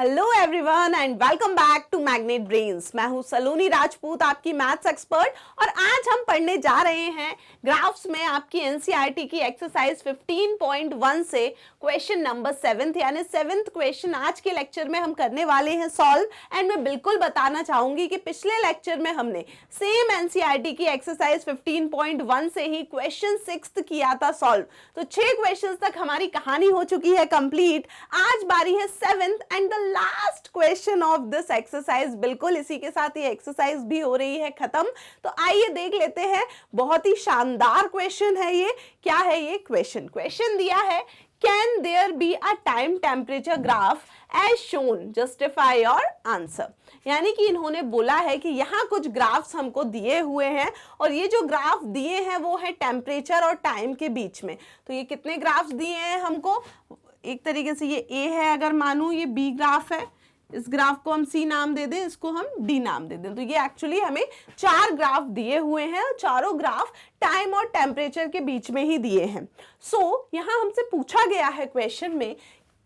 Hello everyone and welcome back to Magnet Brains. मैं हूं सलोनी राजपूत, आपकी मैथ्स एक्सपर्ट, और आज हम पढ़ने जा रहे हैं ग्राफ्स में आपकी एनसीईआरटी की एक्सरसाइज 15.1 से क्वेश्चन नंबर 7 यानी 7th क्वेश्चन आज के लेक्चर में हम करने वाले हैं सॉल्व। एंड मैं बिल्कुल बताना चाहूंगी कि पिछले लेक्चर में हमने सेम एनसीईआरटी की एक्सरसाइज 15.1 से ही क्वेश्चन 6th किया था सॉल्व। तो 6 क्वेश्चन तक हमारी कहानी हो चुकी है कंप्लीट। आज बारी है 7th and the last question of this exercise. बिल्कुल इसी के साथ ये एक्सरसाइज भी हो रही है खत्म। तो आइए देख लेते हैं, बहुत ही शानदार क्वेश्चन है ये। क्या है ये क्वेश्चन दिया है, can there be a time temperature graph as shown, justify your answer. यानी कि इन्होंने बोला है कि यहाँ कुछ ग्राफ्स हमको दिए हुए हैं और ये जो ग्राफ दिए हैं वो है टेम्परेचर और टाइम के बीच में। तो ये कितने ग्राफ्स दिए हैं हमको, एक तरीके से ये ए है, अगर मानूं ये बी ग्राफ है, इस ग्राफ को हम सी नाम दे दें, इसको हम डी नाम दे दें। तो ये एक्चुअली हमें 4 ग्राफ दिए हुए हैं और चारों ग्राफ टाइम और टेम्परेचर के बीच में ही दिए हैं। सो यहाँ हमसे पूछा गया है क्वेश्चन में,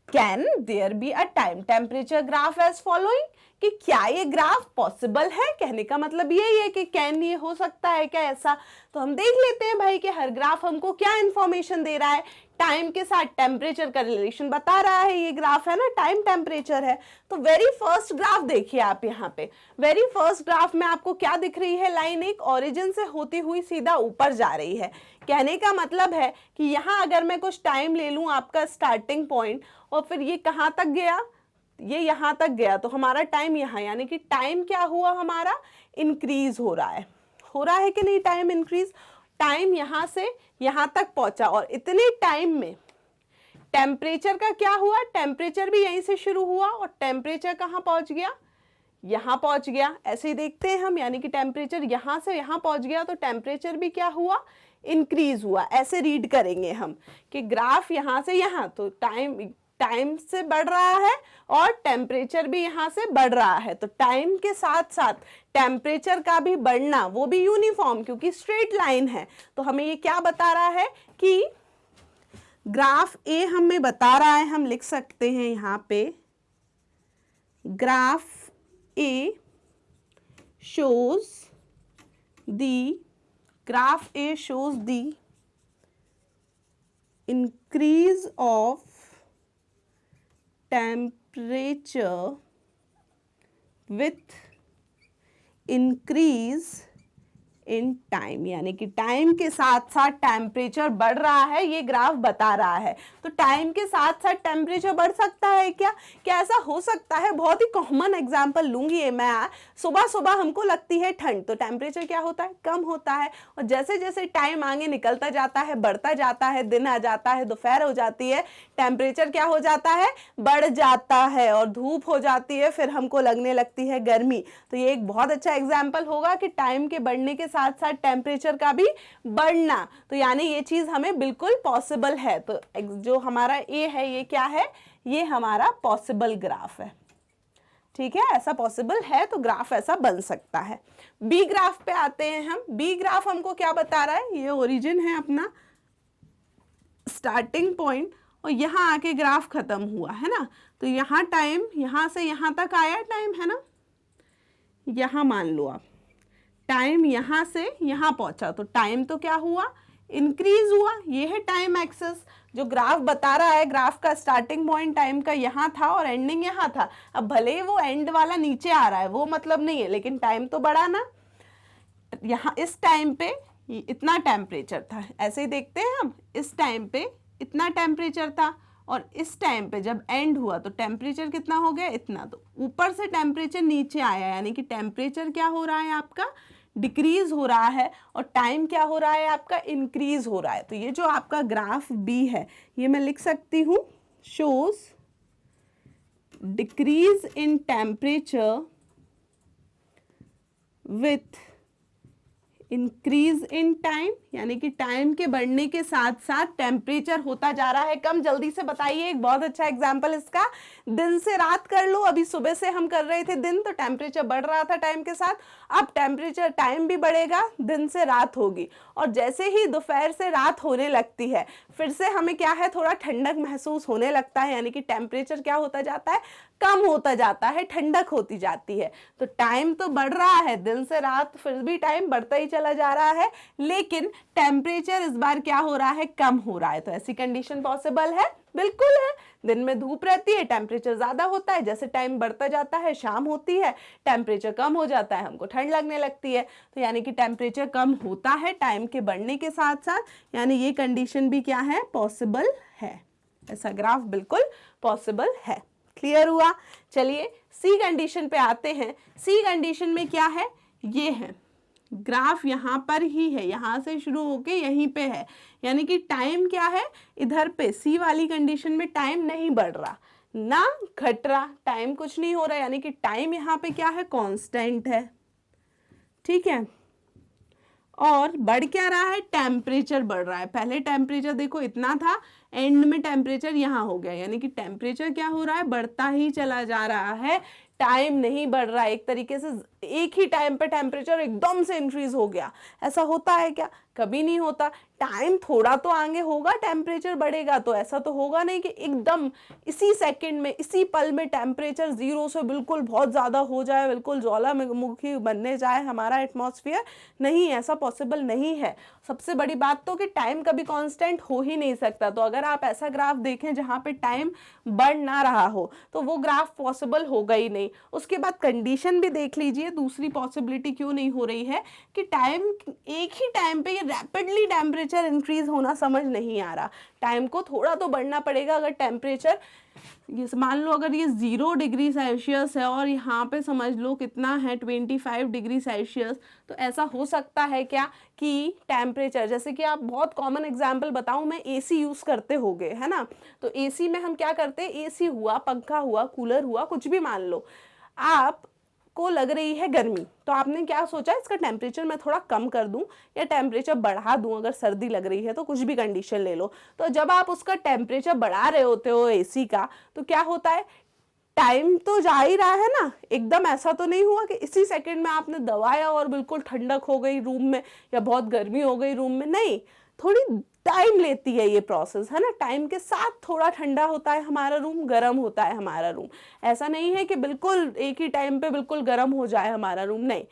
can there be a time temperature graph as following, कि क्या ये ग्राफ पॉसिबल है। कहने का मतलब यही है कि कैन ये हो सकता है क्या ऐसा। तो हम देख लेते हैं भाई कि हर ग्राफ हमको क्या इंफॉर्मेशन दे रहा है। टाइम के साथ टेम्परेचर का रिलेशन बता रहा है, ये ग्राफ है ना, टाइम टेम्परेचर है। तो वेरी फर्स्ट ग्राफ देखिए आप, यहाँ पे वेरी फर्स्ट ग्राफ में आपको क्या दिख रही है, लाइन एक ओरिजिन से होती हुई सीधा ऊपर जा रही है। कहने का मतलब है कि यहाँ अगर मैं कुछ टाइम ले लूं आपका स्टार्टिंग पॉइंट और फिर ये कहाँ तक गया, ये यहाँ तक गया, तो हमारा टाइम यहाँ, यानी कि टाइम क्या हुआ हमारा, इंक्रीज हो रहा है कि नहीं, टाइम इंक्रीज। टाइम यहाँ से यहाँ तक पहुंचा और इतने टाइम में टेम्परेचर का क्या हुआ, टेम्परेचर भी यहीं से शुरू हुआ और टेम्परेचर कहाँ पहुंच गया, यहाँ पहुंच गया। ऐसे ही देखते हैं हम, यानी कि टेम्परेचर यहाँ से यहाँ पहुंच गया तो टेम्परेचर भी क्या हुआ, इंक्रीज हुआ। ऐसे रीड करेंगे हम कि ग्राफ यहाँ से यहाँ, तो टाइम से बढ़ रहा है और टेम्परेचर भी यहाँ से बढ़ रहा है। तो टाइम के साथ साथ टेम्परेचर का भी बढ़ना, वो भी यूनिफॉर्म, क्योंकि स्ट्रेट लाइन है। तो हमें ये क्या बता रहा है कि ग्राफ ए हमें बता रहा है, हम लिख सकते हैं यहाँ पे, graph A shows the increase of temperature with increase in time, यानी कि टाइम के साथ साथ टेम्परेचर बढ़ रहा है, ये ग्राफ बता रहा है। तो टाइम के साथ साथ टेम्परेचर बढ़ सकता है क्या ऐसा हो सकता है। बहुत ही कॉमन एग्जांपल लूंगी ये मैं। सुबह सुबह हमको लगती है ठंड, तो टेम्परेचर क्या होता है, कम होता है। और जैसे जैसे टाइम आगे निकलता जाता है, बढ़ता जाता है, दिन आ जाता है, दोपहर हो जाती है, टेम्परेचर क्या हो जाता है, बढ़ जाता है और धूप हो जाती है, फिर हमको लगने लगती है गर्मी। तो ये एक बहुत अच्छा एग्जाम्पल होगा कि टाइम के बढ़ने के साथ साथ टेम्परेचर का भी बढ़ना। तो यानी ये चीज हमें बिल्कुल पॉसिबल है। तो जो हमारा ए है ये क्या है, ये हमारा पॉसिबल ग्राफ है। ठीक है, ऐसा पॉसिबल है तो ग्राफ ऐसा बन सकता है। बी ग्राफ पे आते हैं हम। बी ग्राफ हमको क्या बता रहा है, ये ओरिजिन है अपना, स्टार्टिंग पॉइंट, और यहाँ आके ग्राफ खत्म हुआ है ना। तो यहाँ टाइम, यहाँ से यहाँ तक आया टाइम है ना, यहाँ मान लो आप टाइम यहाँ से यहाँ पहुंचा, तो टाइम तो क्या हुआ, इंक्रीज हुआ। ये है टाइम एक्सेस जो ग्राफ बता रहा है। ग्राफ का स्टार्टिंग पॉइंट टाइम का यहाँ था और एंडिंग यहाँ था। अब भले ही वो एंड वाला नीचे आ रहा है, वो मतलब नहीं है, लेकिन टाइम तो बढ़ा ना। यहाँ इस टाइम पे इतना टेम्परेचर था, ऐसे ही देखते हैं हम, इस टाइम पे इतना टेम्परेचर था और इस टाइम पे जब एंड हुआ तो टेम्परेचर कितना हो गया, इतना। तो ऊपर से टेम्परेचर नीचे आया, यानी कि टेम्परेचर क्या हो रहा है आपका, डिक्रीज हो रहा है, और टाइम क्या हो रहा है आपका, इंक्रीज हो रहा है। तो ये जो आपका ग्राफ बी है, ये मैं लिख सकती हूँ, shows decrease in temperature with increase in time, यानी कि टाइम के बढ़ने के साथ साथ टेम्परेचर होता जा रहा है कम। जल्दी से बताइए, एक बहुत अच्छा एग्जांपल इसका, दिन से रात कर लो। अभी सुबह से हम कर रहे थे दिन, तो टेम्परेचर बढ़ रहा था टाइम के साथ। अब टेम्परेचर, टाइम भी बढ़ेगा, दिन से रात होगी, और जैसे ही दोपहर से रात होने लगती है, फिर से हमें क्या है, थोड़ा ठंडक महसूस होने लगता है, यानी कि टेम्परेचर क्या होता जाता है, कम होता जाता है, ठंडक होती जाती है। तो टाइम तो बढ़ रहा है, दिन से रात फिर भी टाइम बढ़ता ही चला जा रहा है, लेकिन टेम्परेचर इस बार क्या हो रहा है, कम हो रहा है। तो ऐसी कंडीशन पॉसिबल है, बिल्कुल है। दिन में धूप रहती है, टेम्परेचर ज्यादा होता है, जैसे टाइम बढ़ता जाता है शाम होती है, टेम्परेचर कम हो जाता है, हमको ठंड लगने लगती है। तो यानी कि टेम्परेचर कम होता है टाइम के बढ़ने के साथ साथ, यानी ये कंडीशन भी क्या है, पॉसिबल है। ऐसा ग्राफ बिल्कुल पॉसिबल है। क्लियर हुआ? चलिए सी कंडीशन पे आते हैं। सी कंडीशन में क्या है, ये है ग्राफ, यहां पर ही है, यहां से शुरू होके यहीं पे है, यानी कि टाइम क्या है, इधर पे सी वाली कंडीशन में टाइम नहीं बढ़ रहा ना घट रहा, टाइम कुछ नहीं हो रहा, यानी कि टाइम यहाँ पे क्या है, कांस्टेंट है। ठीक है, और बढ़ क्या रहा है, टेम्परेचर बढ़ रहा है। पहले टेम्परेचर देखो इतना था, एंड में टेम्परेचर यहाँ हो गया, यानी कि टेम्परेचर क्या हो रहा है, बढ़ता ही चला जा रहा है, टाइम नहीं बढ़ रहा है। एक तरीके से एक ही टाइम पे टेम्परेचर एकदम से इंक्रीज हो गया, ऐसा होता है क्या, कभी नहीं होता। टाइम थोड़ा तो आगे होगा, टेम्परेचर बढ़ेगा, तो ऐसा तो होगा नहीं कि एकदम इसी सेकंड में, इसी पल में टेम्परेचर जीरो से बिल्कुल बहुत ज़्यादा हो जाए, बिल्कुल ज्वालामुखी बनने जाए हमारा एटमॉस्फेयर। नहीं, ऐसा पॉसिबल नहीं है। सबसे बड़ी बात तो कि टाइम कभी कांस्टेंट हो ही नहीं सकता। तो अगर आप ऐसा ग्राफ देखें जहाँ पे टाइम बढ़ ना रहा हो, तो वो ग्राफ पॉसिबल होगा ही नहीं। उसके बाद कंडीशन भी देख लीजिए, दूसरी पॉसिबिलिटी क्यों नहीं हो रही है कि टाइम, एक ही टाइम पे ये रैपिडली टेम्परेचर इंक्रीज होना समझ नहीं आ रहा। टाइम को थोड़ा तो बढ़ना पड़ेगा। अगर टेम्परेचर ये मान लो अगर ये 0 डिग्री सेल्सियस है और यहाँ पे समझ लो कितना है 25 डिग्री सेल्सियस, तो ऐसा हो सकता है क्या कि टेम्परेचर, जैसे कि आप बहुत कॉमन एग्जांपल बताऊं मैं, एसी यूज़ करते होगे, है ना। तो एसी में हम क्या करते हैं, एसी हुआ, पंखा हुआ, कूलर हुआ, कुछ भी मान लो, आप को लग रही है गर्मी, तो आपने क्या सोचा, इसका टेम्परेचर मैं थोड़ा कम कर दूं या टेम्परेचर बढ़ा दूं, अगर सर्दी लग रही है तो कुछ भी कंडीशन ले लो। तो जब आप उसका टेम्परेचर बढ़ा रहे होते हो एसी का, तो क्या होता है, टाइम तो जा ही रहा है ना, एकदम ऐसा तो नहीं हुआ कि इसी सेकंड में आपने दबाया और बिल्कुल ठंडक हो गई रूम में या बहुत गर्मी हो गई रूम में। नहीं, थोड़ी टाइम लेती है ये प्रोसेस, है ना। टाइम के साथ थोड़ा ठंडा होता है हमारा रूम, गर्म होता है हमारा रूम। ऐसा नहीं है कि बिल्कुल एक ही टाइम पे बिल्कुल गर्म हो जाए हमारा रूम, नहीं,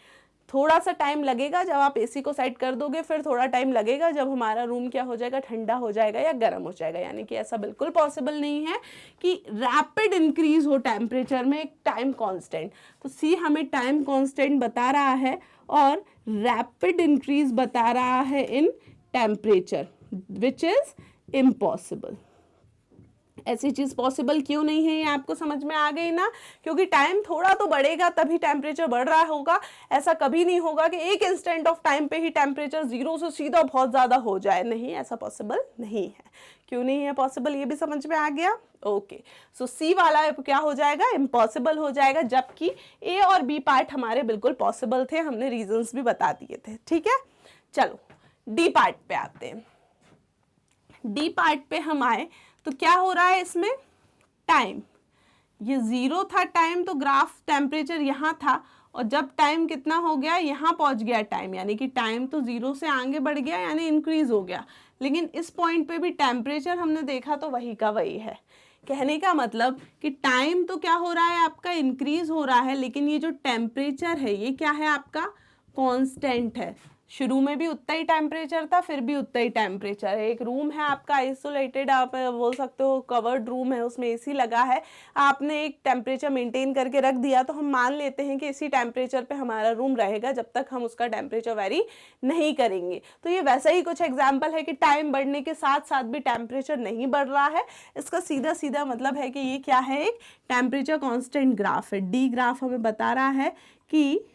थोड़ा सा टाइम लगेगा। जब आप एसी को साइड कर दोगे फिर थोड़ा टाइम लगेगा, जब हमारा रूम क्या हो जाएगा, ठंडा हो जाएगा या गर्म हो जाएगा। यानी कि ऐसा बिल्कुल पॉसिबल नहीं है कि रैपिड इंक्रीज हो टेम्परेचर में एक टाइम कांस्टेंट। तो सी हमें टाइम कांस्टेंट बता रहा है और रैपिड इंक्रीज बता रहा है in temperature, which is impossible. ऐसी चीज पॉसिबल क्यों नहीं है, ये आपको समझ में आ गई ना। क्योंकि टाइम थोड़ा तो बढ़ेगा तभी टेम्परेचर बढ़ रहा होगा। ऐसा कभी नहीं होगा कि एक इंस्टेंट ऑफ टाइम पे ही टेम्परेचर 0 से सीधा बहुत ज्यादा हो जाए, नहीं, ऐसा पॉसिबल नहीं है। क्यों नहीं है पॉसिबल, ये भी समझ में आ गया। ओके, सो सी वाला क्या हो जाएगा, इम्पॉसिबल हो जाएगा, जबकि ए और बी पार्ट हमारे बिल्कुल पॉसिबल थे, हमने रीजंस भी बता दिए थे। ठीक है, चलो डी पार्ट पे आते हैं। डी पार्ट पे हम आए तो क्या हो रहा है इसमें, टाइम ये 0 था टाइम, तो ग्राफ टेम्परेचर यहाँ था, और जब टाइम कितना हो गया, यहाँ पहुँच गया टाइम, यानी कि टाइम तो 0 से आगे बढ़ गया, यानी इंक्रीज हो गया। लेकिन इस पॉइंट पे भी टेम्परेचर हमने देखा तो वही का वही है। कहने का मतलब कि टाइम तो क्या हो रहा है आपका, इंक्रीज हो रहा है, लेकिन ये जो टेम्परेचर है ये क्या है आपका, कांस्टेंट है। शुरू में भी उतना ही टेम्परेचर था, फिर भी उतना ही टेम्परेचर है। एक रूम है आपका आइसोलेटेड, आप बोल सकते हो कवर्ड रूम है, उसमें एसी लगा है, आपने एक टेम्परेचर मेंटेन करके रख दिया, तो हम मान लेते हैं कि इसी टेम्परेचर पे हमारा रूम रहेगा जब तक हम उसका टेम्परेचर वेरी नहीं करेंगे। तो ये वैसा ही कुछ एग्जाम्पल है कि टाइम बढ़ने के साथ साथ भी टेम्परेचर नहीं बढ़ रहा है। इसका सीधा सीधा मतलब है कि ये क्या है, एक टेम्परेचर कॉन्स्टेंट ग्राफ है। डी ग्राफ हमें बता रहा है कि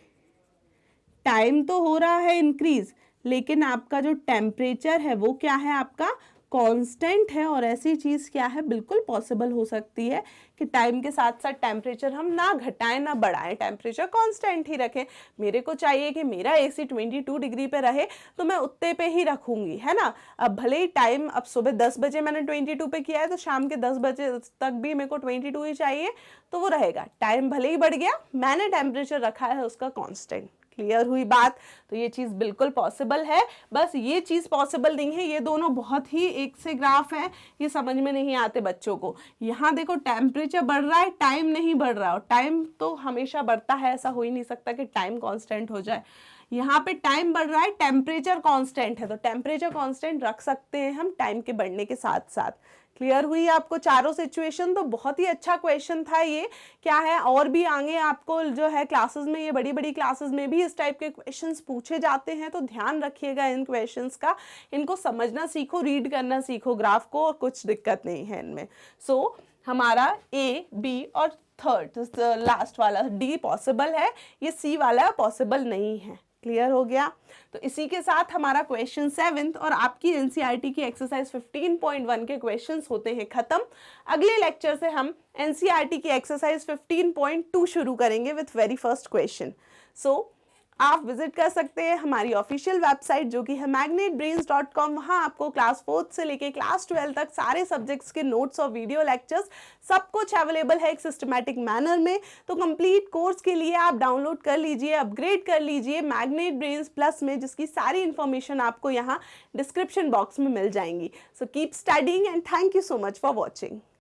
टाइम तो हो रहा है इंक्रीज, लेकिन आपका जो टेम्परेचर है वो क्या है, आपका कांस्टेंट है। और ऐसी चीज क्या है, बिल्कुल पॉसिबल हो सकती है कि टाइम के साथ साथ टेम्परेचर हम ना घटाएं ना बढ़ाएं, टेम्परेचर कांस्टेंट ही रखें। मेरे को चाहिए कि मेरा एसी 22 डिग्री पे रहे, तो मैं उतने पे ही रखूंगी, है ना। अब भले ही टाइम, अब सुबह 10 बजे मैंने 22 पे किया है, तो शाम के 10 बजे तक भी मेरे को 22 ही चाहिए, तो वो रहेगा। टाइम भले ही बढ़ गया, मैंने टेम्परेचर रखा है उसका कांस्टेंट। क्लियर हुई बात? तो ये चीज़ बिल्कुल पॉसिबल है, बस ये चीज़ पॉसिबल नहीं है। ये दोनों बहुत ही एक से ग्राफ है, ये समझ में नहीं आते बच्चों को। यहाँ देखो टेम्परेचर बढ़ रहा है, टाइम नहीं बढ़ रहा, और टाइम तो हमेशा बढ़ता है, ऐसा हो ही नहीं सकता कि टाइम कांस्टेंट हो जाए। यहाँ पे टाइम बढ़ रहा है, टेम्परेचर कांस्टेंट है, तो टेम्परेचर कांस्टेंट रख सकते हैं हम टाइम के बढ़ने के साथ साथ। क्लियर हुई आपको चारों सिचुएशन? तो बहुत ही अच्छा क्वेश्चन था ये। क्या है, और भी आगे आपको जो है क्लासेस में, ये बड़ी बड़ी क्लासेस में भी इस टाइप के क्वेश्चंस पूछे जाते हैं, तो ध्यान रखिएगा इन क्वेश्चंस का। इनको समझना सीखो, रीड करना सीखो ग्राफ को, और कुछ दिक्कत नहीं है इनमें। सो हमारा ए, बी और थर्ड लास्ट वाला डी पॉसिबल है, ये सी वाला पॉसिबल नहीं है। क्लियर हो गया? तो इसी के साथ हमारा क्वेश्चन 7th और आपकी एनसीईआरटी की एक्सरसाइज 15.1 के क्वेश्चंस होते हैं खत्म। अगले लेक्चर से हम एनसीईआरटी की एक्सरसाइज 15.2 शुरू करेंगे विथ वेरी फर्स्ट क्वेश्चन। सो आप विजिट कर सकते हैं हमारी ऑफिशियल वेबसाइट जो कि है magnetbrains.com। वहाँ आपको क्लास 4th से लेके क्लास 12 तक सारे सब्जेक्ट्स के नोट्स और वीडियो लेक्चर्स सब कुछ अवेलेबल है एक सिस्टमैटिक मैनर में। तो कंप्लीट कोर्स के लिए आप डाउनलोड कर लीजिए, अपग्रेड कर लीजिए मैग्नेट ब्रेन्स प्लस में, जिसकी सारी इन्फॉर्मेशन आपको यहाँ डिस्क्रिप्शन बॉक्स में मिल जाएंगी। So keep studying and thank you so much for watching.